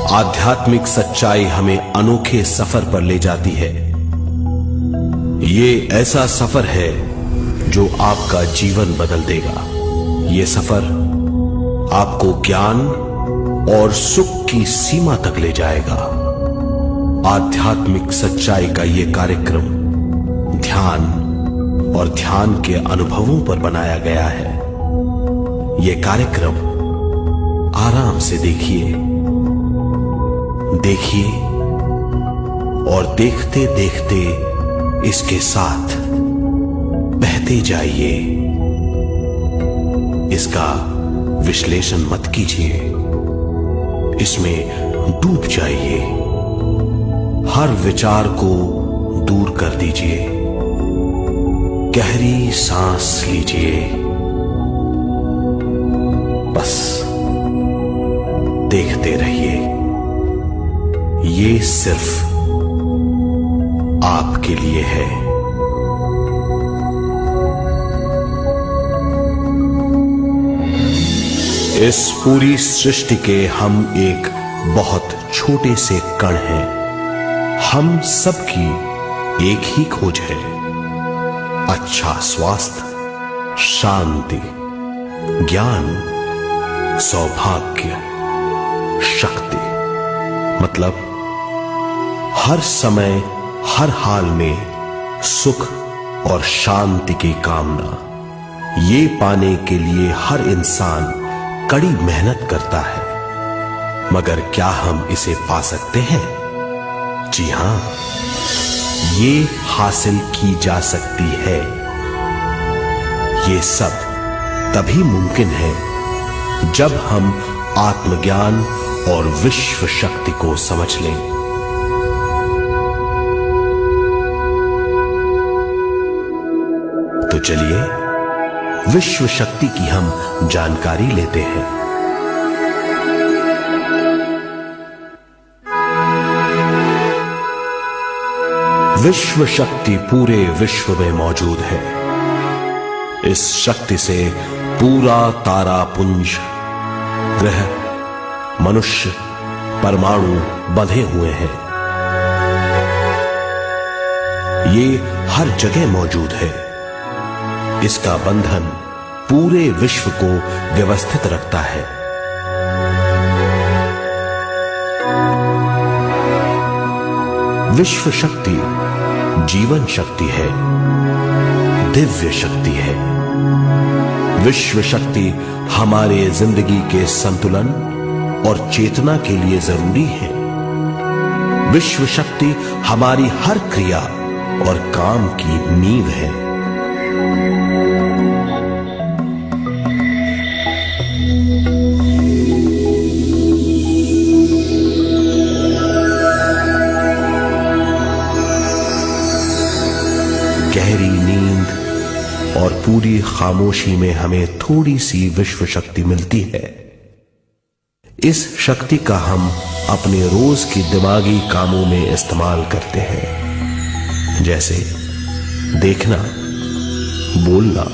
आध्यात्मिक सच्चाई हमें अनोखे सफर पर ले जाती है। ये ऐसा सफर है जो आपका जीवन बदल देगा। ये सफर आपको ज्ञान और सुख की सीमा तक ले जाएगा। आध्यात्मिक सच्चाई का ये कार्यक्रम ध्यान और ध्यान के अनुभवों पर बनाया गया है। ये कार्यक्रम आराम से देखिए और देखते देखते इसके साथ बहते जाइए। इसका विश्लेषण मत कीजिए, इसमें डूब जाइए। हर विचार को दूर कर दीजिए। गहरी सांस लीजिए। बस देखते रहिए। ये सिर्फ आपके लिए है। इस पूरी सृष्टि के हम एक बहुत छोटे से कण हैं। हम सबकी एक ही खोज है, अच्छा स्वास्थ्य, शांति, ज्ञान, सौभाग्य, शक्ति। मतलब हर समय हर हाल में सुख और शांति की कामना। ये पाने के लिए हर इंसान कड़ी मेहनत करता है, मगर क्या हम इसे पा सकते हैं? जी हां, ये हासिल की जा सकती है। ये सब तभी मुमकिन है जब हम आत्मज्ञान और विश्व शक्ति को समझ लें। तो चलिए विश्व शक्ति की हम जानकारी लेते हैं। विश्व शक्ति पूरे विश्व में मौजूद है। इस शक्ति से पूरा तारापुंज, ग्रह, मनुष्य, परमाणु बंधे हुए हैं। ये हर जगह मौजूद है। इसका बंधन पूरे विश्व को व्यवस्थित रखता है। विश्व शक्ति जीवन शक्ति है, दिव्य शक्ति है। विश्व शक्ति हमारे जिंदगी के संतुलन और चेतना के लिए जरूरी है। विश्व शक्ति हमारी हर क्रिया और काम की नींव है। गहरी नींद और पूरी खामोशी में हमें थोड़ी सी विश्व शक्ति मिलती है। इस शक्ति का हम अपने रोज की दिमागी कामों में इस्तेमाल करते हैं, जैसे देखना, बोलना,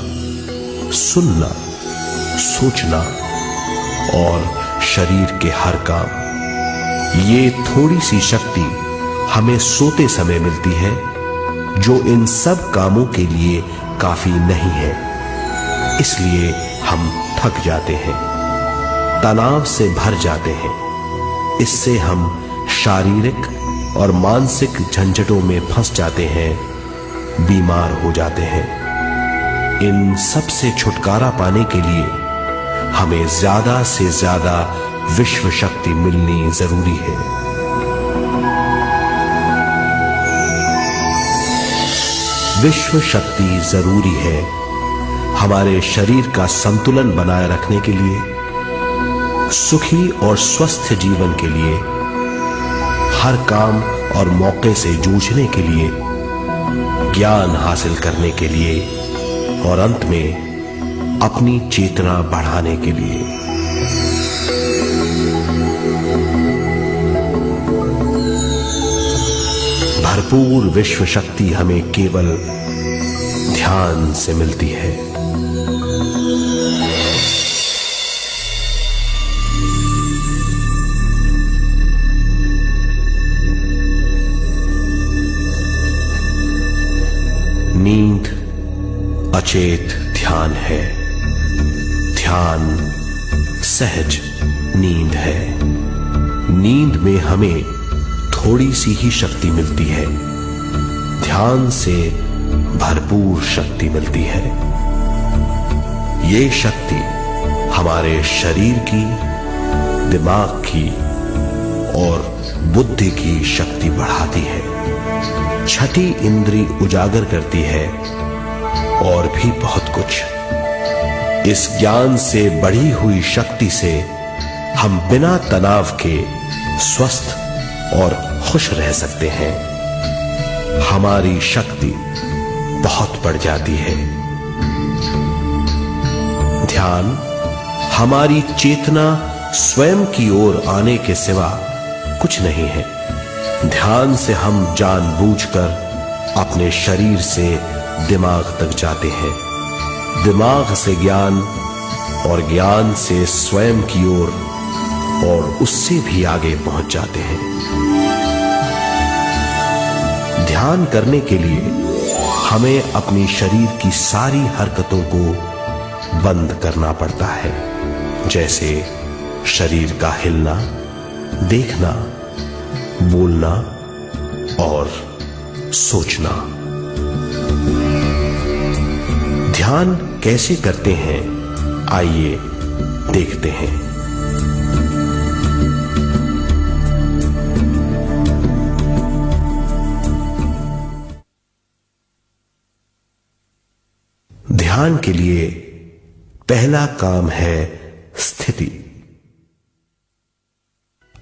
सुनना, सोचना और शरीर के हर काम। ये थोड़ी सी शक्ति हमें सोते समय मिलती है, जो इन सब कामों के लिए काफी नहीं है। इसलिए हम थक जाते हैं, तनाव से भर जाते हैं। इससे हम शारीरिक और मानसिक झंझटों में फंस जाते हैं, बीमार हो जाते हैं। इन सब से छुटकारा पाने के लिए हमें ज्यादा से ज्यादा विश्व शक्ति मिलनी जरूरी है। विश्व शक्ति जरूरी है हमारे शरीर का संतुलन बनाए रखने के लिए, सुखी और स्वस्थ जीवन के लिए, हर काम और मौके से जूझने के लिए, ज्ञान हासिल करने के लिए और अंत में अपनी चेतना बढ़ाने के लिए। भरपूर विश्व शक्ति हमें केवल ध्यान से मिलती है। अचेत ध्यान है। ध्यान सहज नींद है। नींद में हमें थोड़ी सी ही शक्ति मिलती है, ध्यान से भरपूर शक्ति मिलती है। ये शक्ति हमारे शरीर की, दिमाग की और बुद्धि की शक्ति बढ़ाती है। छठी इंद्री उजागर करती है और भी बहुत कुछ। इस ज्ञान से बढ़ी हुई शक्ति से हम बिना तनाव के स्वस्थ और खुश रह सकते हैं। हमारी शक्ति बहुत बढ़ जाती है। ध्यान हमारी चेतना स्वयं की ओर आने के सिवा कुछ नहीं है। ध्यान से हम जानबूझकर अपने शरीर से दिमाग तक जाते हैं, दिमाग से ज्ञान और ज्ञान से स्वयं की ओर और उससे भी आगे पहुंच जाते हैं। ध्यान करने के लिए हमें अपनी शरीर की सारी हरकतों को बंद करना पड़ता है, जैसे शरीर का हिलना, देखना, बोलना और सोचना। ध्यान कैसे करते हैं, आइए देखते हैं। ध्यान के लिए पहला काम है स्थिति।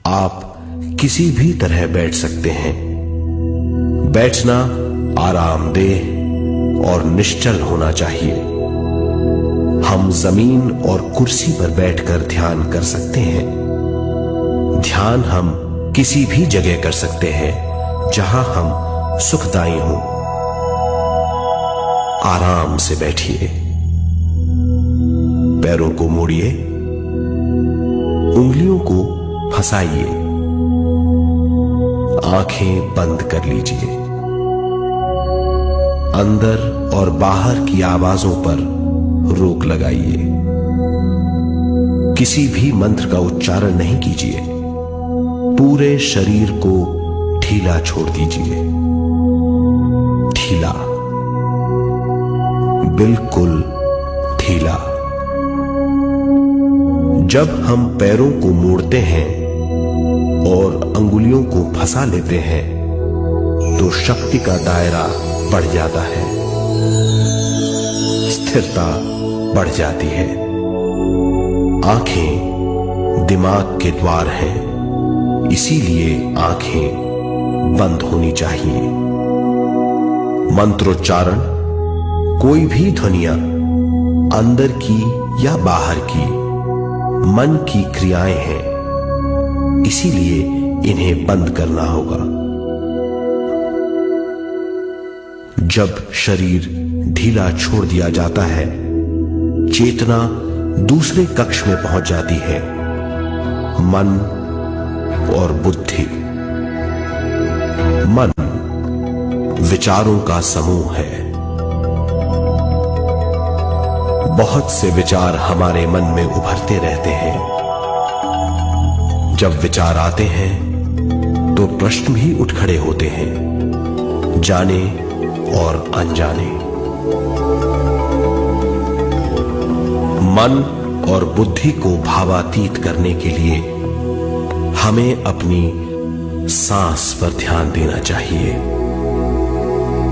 आप किसी भी तरह बैठ सकते हैं। बैठना आरामदेह और निश्चल होना चाहिए। हम जमीन और कुर्सी पर बैठकर ध्यान कर सकते हैं। ध्यान हम किसी भी जगह कर सकते हैं जहां हम सुखदायी हों। आराम से बैठिए, पैरों को मोड़िए, उंगलियों को फंसाइए, आंखें बंद कर लीजिए। अंदर और बाहर की आवाजों पर रोक लगाइए। किसी भी मंत्र का उच्चारण नहीं कीजिए। पूरे शरीर को ढीला छोड़ दीजिए। ढीला, बिल्कुल ढीला। जब हम पैरों को मोड़ते हैं और अंगुलियों को फंसा लेते हैं तो शक्ति का दायरा बढ़ जाता है, स्थिरता बढ़ जाती है। आंखें दिमाग के द्वार हैं, इसीलिए आंखें बंद होनी चाहिए। मंत्रोच्चारण, कोई भी ध्वनियां अंदर की या बाहर की मन की क्रियाएं हैं, इसीलिए इन्हें बंद करना होगा। जब शरीर ढीला छोड़ दिया जाता है, चेतना दूसरे कक्ष में पहुंच जाती है। मन और बुद्धि। मन विचारों का समूह है। बहुत से विचार हमारे मन में उभरते रहते हैं। जब विचार आते हैं तो प्रश्न भी उठ खड़े होते हैं, जाने और अनजाने। मन और बुद्धि को भावातीत करने के लिए हमें अपनी सांस पर ध्यान देना चाहिए।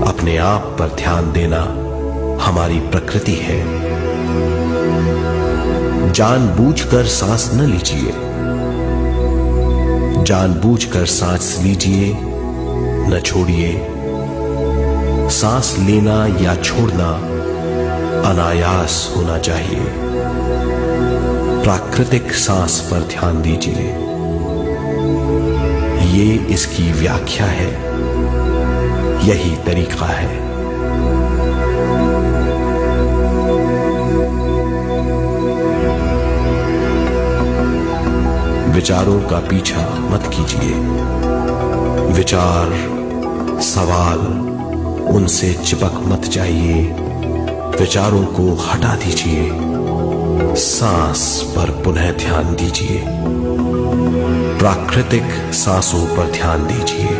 अपने आप पर ध्यान देना हमारी प्रकृति है। जानबूझकर सांस न लीजिए। जानबूझकर सांस लीजिए, न छोड़िए। सांस लेना या छोड़ना अनायास होना चाहिए। प्राकृतिक सांस पर ध्यान दीजिए। ये इसकी व्याख्या है, यही तरीका है। विचारों का पीछा मत कीजिए। विचार, सवाल, उनसे चिपक मत जाइए। विचारों को हटा दीजिए, सांस पर पुनः ध्यान दीजिए, प्राकृतिक सांसों पर ध्यान दीजिए,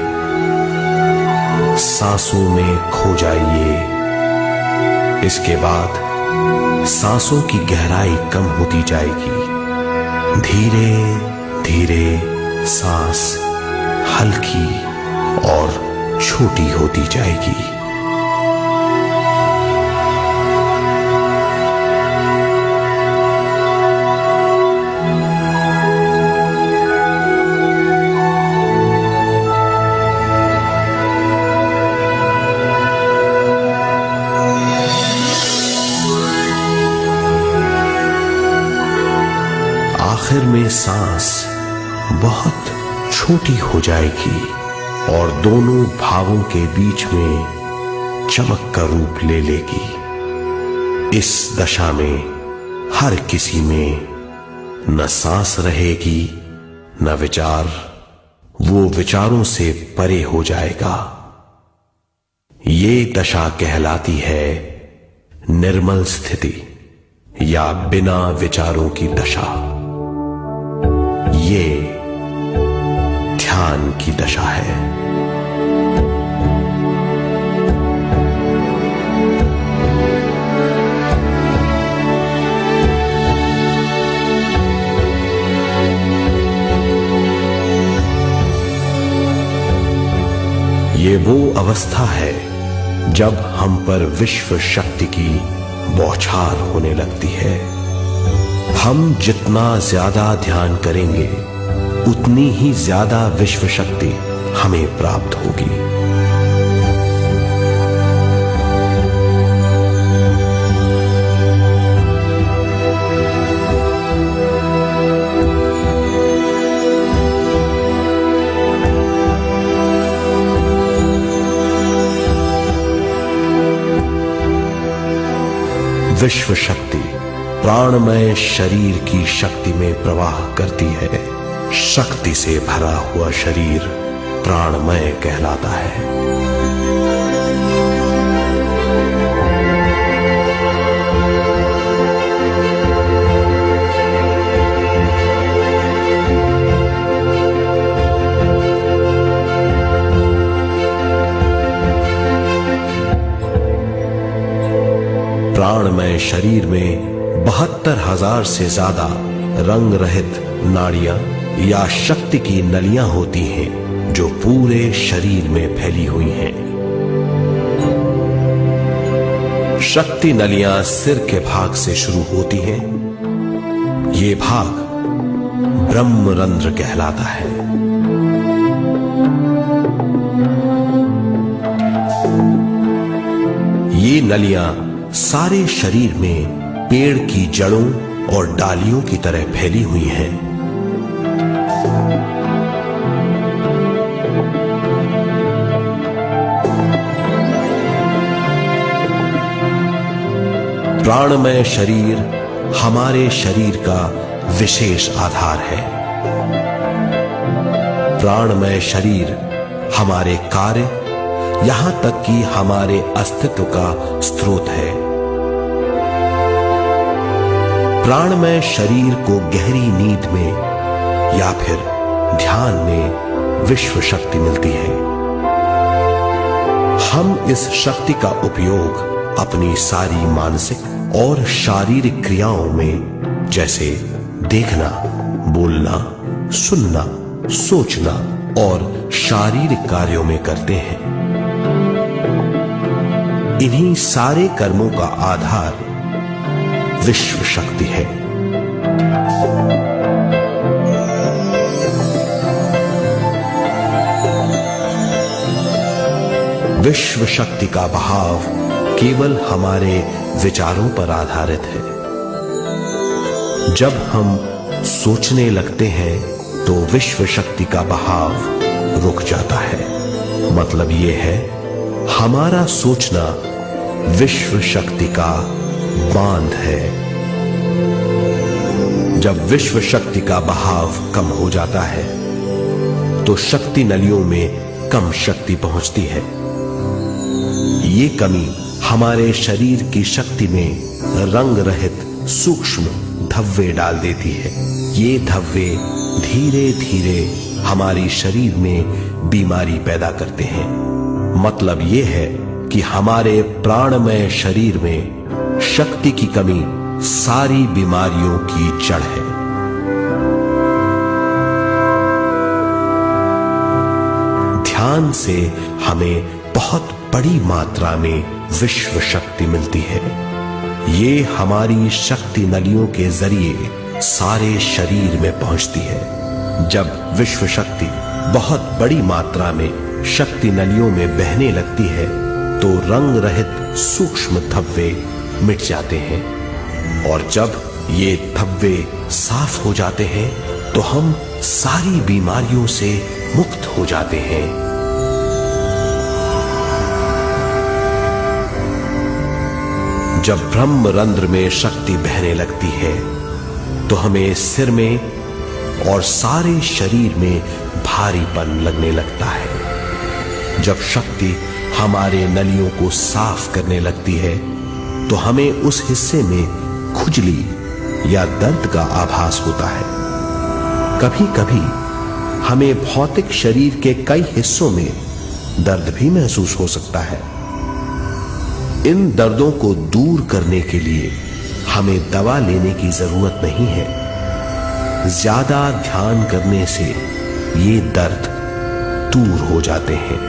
सांसों में खो जाइए। इसके बाद सांसों की गहराई कम होती जाएगी। धीरे धीरे सांस हल्की और छोटी होती जाएगी। आखिर में सांस बहुत छोटी हो जाएगी और दोनों भावों के बीच में चमक का रूप ले लेगी। इस दशा में हर किसी में न सांस रहेगी न विचार, वो विचारों से परे हो जाएगा। ये दशा कहलाती है निर्मल स्थिति या बिना विचारों की दशा। ये ध्यान की दशा है। ये वो अवस्था है जब हम पर विश्व शक्ति की बौछार होने लगती है। हम जितना ज्यादा ध्यान करेंगे उतनी ही ज्यादा विश्व शक्ति हमें प्राप्त होगी। विश्व शक्ति प्राणमय शरीर की शक्ति में प्रवाह करती है। शक्ति से भरा हुआ शरीर प्राणमय कहलाता है। प्राणमय शरीर में 72,000 से ज्यादा रंग रहित नाड़ियां या शक्ति की नलियां होती हैं जो पूरे शरीर में फैली हुई हैं। शक्ति नलियां सिर के भाग से शुरू होती हैं। ये भाग ब्रह्मरंध्र कहलाता है। ये नलियां सारे शरीर में पेड़ की जड़ों और डालियों की तरह फैली हुई हैं। प्राणमय शरीर हमारे शरीर का विशेष आधार है। प्राणमय शरीर हमारे कार्य, यहां तक कि हमारे अस्तित्व का स्रोत है। प्राणमय शरीर को गहरी नींद में या फिर ध्यान में विश्व शक्ति मिलती है। हम इस शक्ति का उपयोग अपनी सारी मानसिक और शारीरिक क्रियाओं में, जैसे देखना, बोलना, सुनना, सोचना और शारीरिक कार्यों में करते हैं। इन्हीं सारे कर्मों का आधार विश्व शक्ति है। विश्व शक्ति का बहाव केवल हमारे विचारों पर आधारित है। जब हम सोचने लगते हैं तो विश्व शक्ति का बहाव रुक जाता है। मतलब यह है, हमारा सोचना विश्व शक्ति का बांध है। जब विश्व शक्ति का बहाव कम हो जाता है तो शक्ति नलियों में कम शक्ति पहुंचती है। ये कमी हमारे शरीर की शक्ति में रंग रहित सूक्ष्म धब्बे डाल देती है। ये धब्बे धीरे धीरे हमारी शरीर में बीमारी पैदा करते हैं। मतलब ये है कि हमारे प्राणमय शरीर में शक्ति की कमी सारी बीमारियों की जड़ है। ध्यान से हमें बहुत बड़ी मात्रा में विश्व शक्ति मिलती है। ये हमारी शक्ति नलियों के जरिए सारे शरीर में पहुंचती है। जब विश्व शक्ति बहुत बड़ी मात्रा में शक्ति नलियों में बहने लगती है तो रंग रहित सूक्ष्म धब्बे मिट जाते हैं, और जब ये धब्बे साफ हो जाते हैं तो हम सारी बीमारियों से मुक्त हो जाते हैं। जब ब्रह्म रंध्र में शक्ति बहने लगती है तो हमें सिर में और सारे शरीर में भारीपन लगने लगता है। जब शक्ति हमारे नलियों को साफ करने लगती है तो हमें उस हिस्से में खुजली या दर्द का आभास होता है। कभी कभी हमें भौतिक शरीर के कई हिस्सों में दर्द भी महसूस हो सकता है। इन दर्दों को दूर करने के लिए हमें दवा लेने की जरूरत नहीं है। ज्यादा ध्यान करने से ये दर्द दूर हो जाते हैं।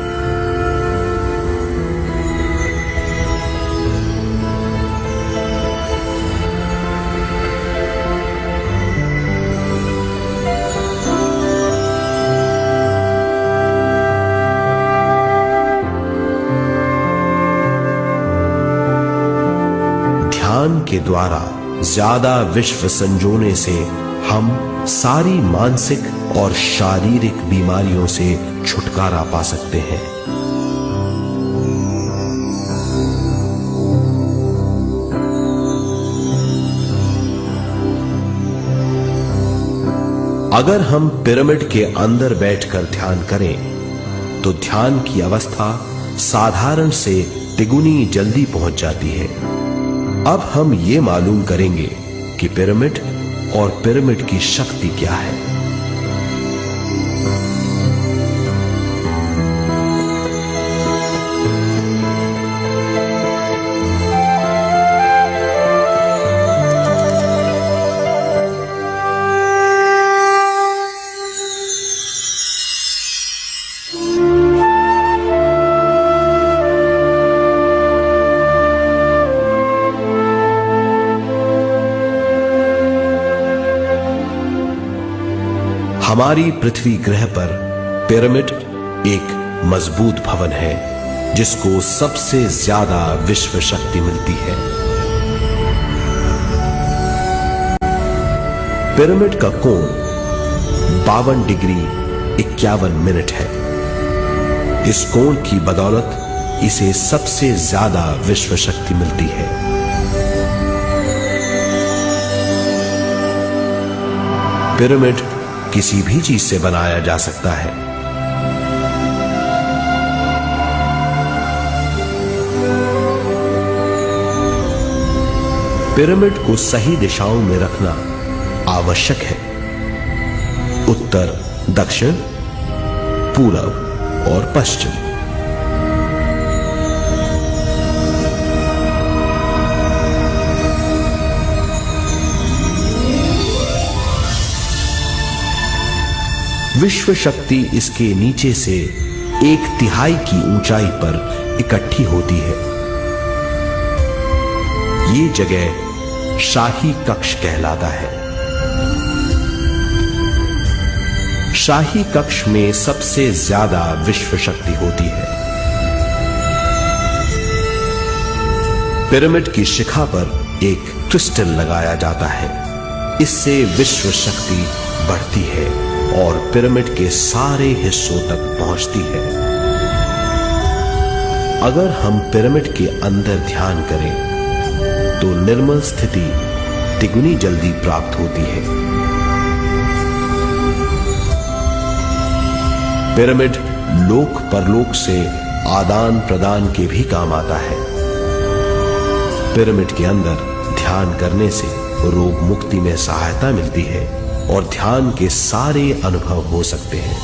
ध्यान के द्वारा ज्यादा विश्व संजोने से हम सारी मानसिक और शारीरिक बीमारियों से छुटकारा पा सकते हैं। अगर हम पिरामिड के अंदर बैठकर ध्यान करें तो ध्यान की अवस्था साधारण से तिगुनी जल्दी पहुंच जाती है। अब हम ये मालूम करेंगे कि पिरामिड और पिरामिड की शक्ति क्या है। हमारी पृथ्वी ग्रह पर पिरामिड एक मजबूत भवन है जिसको सबसे ज्यादा विश्व शक्ति मिलती है। पिरामिड का कोण 52 डिग्री 51 मिनट है। इस कोण की बदौलत इसे सबसे ज्यादा विश्व शक्ति मिलती है। पिरामिड किसी भी चीज से बनाया जा सकता है। पिरामिड को सही दिशाओं में रखना आवश्यक है। उत्तर, दक्षिण, पूरब और पश्चिम। विश्व शक्ति इसके नीचे से 1/3 की ऊंचाई पर इकट्ठी होती है। ये जगह शाही कक्ष कहलाता है। शाही कक्ष में सबसे ज्यादा विश्व शक्ति होती है। पिरामिड की शिखा पर एक क्रिस्टल लगाया जाता है। इससे विश्व शक्ति बढ़ती है और पिरामिड के सारे हिस्सों तक पहुंचती है। अगर हम पिरामिड के अंदर ध्यान करें तो निर्मल स्थिति तिगुनी जल्दी प्राप्त होती है। पिरामिड लोक परलोक से आदान प्रदान के भी काम आता है। पिरामिड के अंदर ध्यान करने से रोग मुक्ति में सहायता मिलती है और ध्यान के सारे अनुभव हो सकते हैं।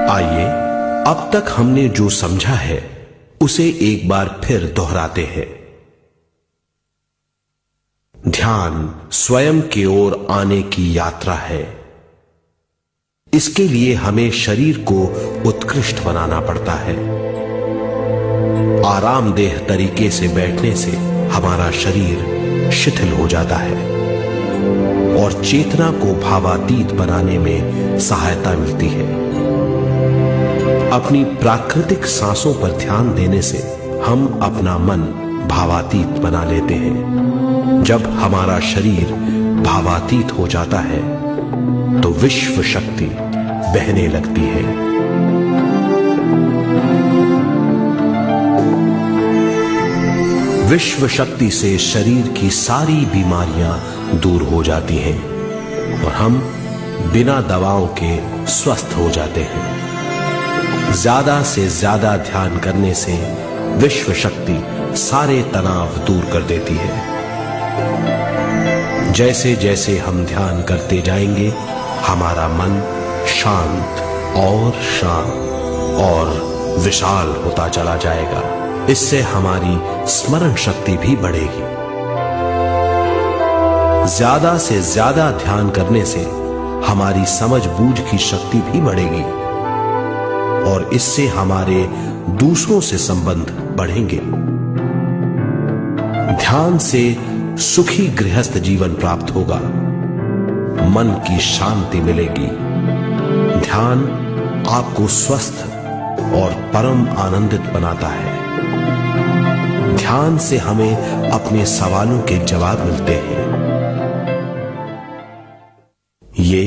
आइए अब तक हमने जो समझा है उसे एक बार फिर दोहराते हैं। ध्यान स्वयं की ओर आने की यात्रा है। इसके लिए हमें शरीर को उत्कृष्ट बनाना पड़ता है। आरामदेह तरीके से बैठने से हमारा शरीर शिथिल हो जाता है और चेतना को भावातीत बनाने में सहायता मिलती है। अपनी प्राकृतिक सांसों पर ध्यान देने से हम अपना मन भावातीत बना लेते हैं। जब हमारा शरीर भावातीत हो जाता है तो विश्व शक्ति बहने लगती है। विश्व शक्ति से शरीर की सारी बीमारियां दूर हो जाती हैं और हम बिना दवाओं के स्वस्थ हो जाते हैं। ज्यादा से ज्यादा ध्यान करने से विश्व शक्ति सारे तनाव दूर कर देती है। जैसे जैसे हम ध्यान करते जाएंगे हमारा मन शांत और विशाल होता चला जाएगा। इससे हमारी स्मरण शक्ति भी बढ़ेगी। ज्यादा से ज्यादा ध्यान करने से हमारी समझ बूझ की शक्ति भी बढ़ेगी और इससे हमारे दूसरों से संबंध बढ़ेंगे। ध्यान से सुखी गृहस्थ जीवन प्राप्त होगा, मन की शांति मिलेगी। ध्यान आपको स्वस्थ और परम आनंदित बनाता है। ध्यान से हमें अपने सवालों के जवाब मिलते हैं। ये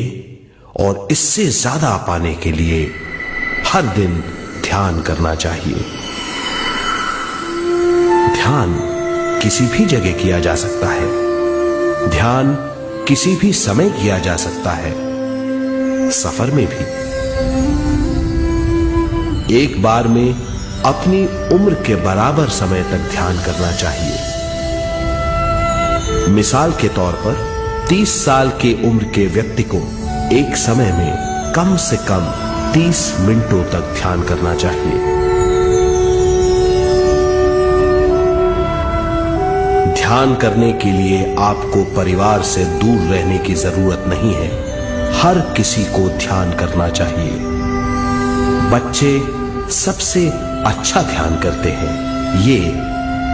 और इससे ज्यादा पाने के लिए हर दिन ध्यान करना चाहिए। ध्यान किसी भी जगह किया जा सकता है। ध्यान किसी भी समय किया जा सकता है, सफर में भी। एक बार में अपनी उम्र के बराबर समय तक ध्यान करना चाहिए। मिसाल के तौर पर 30 साल की उम्र के व्यक्ति को एक समय में कम से कम 30 मिनटों तक ध्यान करना चाहिए। ध्यान करने के लिए आपको परिवार से दूर रहने की जरूरत नहीं है। हर किसी को ध्यान करना चाहिए। बच्चे सबसे अच्छा ध्यान करते हैं। ये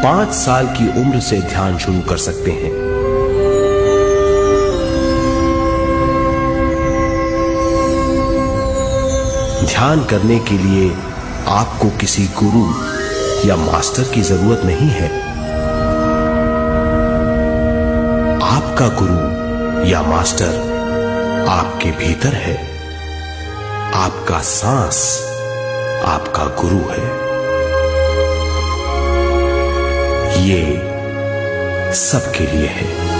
5 साल की उम्र से ध्यान शुरू कर सकते हैं। ध्यान करने के लिए आपको किसी गुरु या मास्टर की जरूरत नहीं है। आपका गुरु या मास्टर आपके भीतर है। आपका सांस आपका गुरु है। ये सबके लिए है।